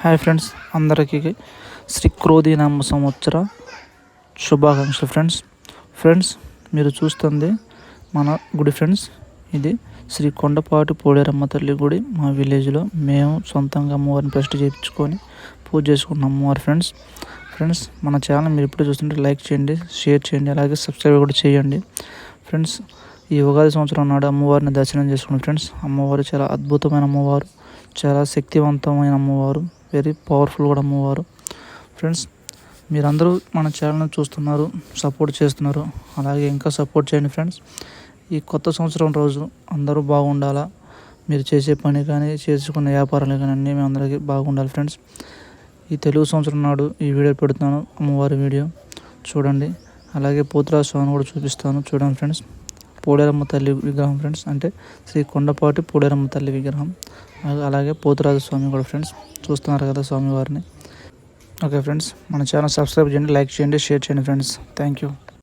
Hi friends, అందరికీ శ్రీ క్రోధీనామ సంవత్సర శుభాకాంక్షలు ఫ్రెండ్స్. మీరు చూస్తుంది మన గుడి ఫ్రెండ్స్. ఇది శ్రీ కొండపాటి పోలేరమ్మ తల్లి గుడి. మా విలేజ్లో మేము సొంతంగా అమ్మవారిని ప్రతిష్ఠ చేయించుకొని పూజ చేసుకున్నాం అమ్మవారి ఫ్రెండ్స్. మన ఛానల్ మీరు ఎప్పుడు చూస్తుంటే లైక్ చేయండి, షేర్ చేయండి, అలాగే సబ్స్క్రైబ్ కూడా చేయండి ఫ్రెండ్స్. ఈ ఉగాది సంవత్సరం నాడు అమ్మవారిని దర్శనం చేసుకున్నాం ఫ్రెండ్స్. అమ్మవారు చాలా అద్భుతమైన అమ్మవారు, చాలా శక్తివంతమైన అమ్మవారు, వెరీ పవర్ఫుల్ కూడా అమ్మవారు ఫ్రెండ్స్. మీరందరూ మన ఛానల్ని చూస్తున్నారు, సపోర్ట్ చేస్తున్నారు, అలాగే ఇంకా సపోర్ట్ చేయండి ఫ్రెండ్స్. ఈ కొత్త సంవత్సరం రోజు అందరూ బాగుండాలా, మీరు చేసే పని కానీ చేసుకునే వ్యాపారాలు కానీ అన్నీ మేము అందరికీ బాగుండాలి ఫ్రెండ్స్. ఈ తెలుగు సంవత్సరం నాడు ఈ వీడియో పెడుతున్నాను, అమ్మవారి వీడియో చూడండి. అలాగే పోతురాజు స్వామిని కూడా చూపిస్తాను, చూడండి ఫ్రెండ్స్. పోలేరమ్మ తల్లి విగ్రహం ఫ్రెండ్స్, అంటే శ్రీ కొండపాటి పోలేరమ్మ తల్లి విగ్రహం. అలాగే పోతురాజు స్వామి కూడా ఫ్రెండ్స్, చూస్తున్నారు కదా స్వామివారిని. ఓకే ఫ్రెండ్స్, మన ఛానల్ సబ్స్క్రైబ్ చేయండి, లైక్ చేయండి, షేర్ చేయండి ఫ్రెండ్స్. Thank you.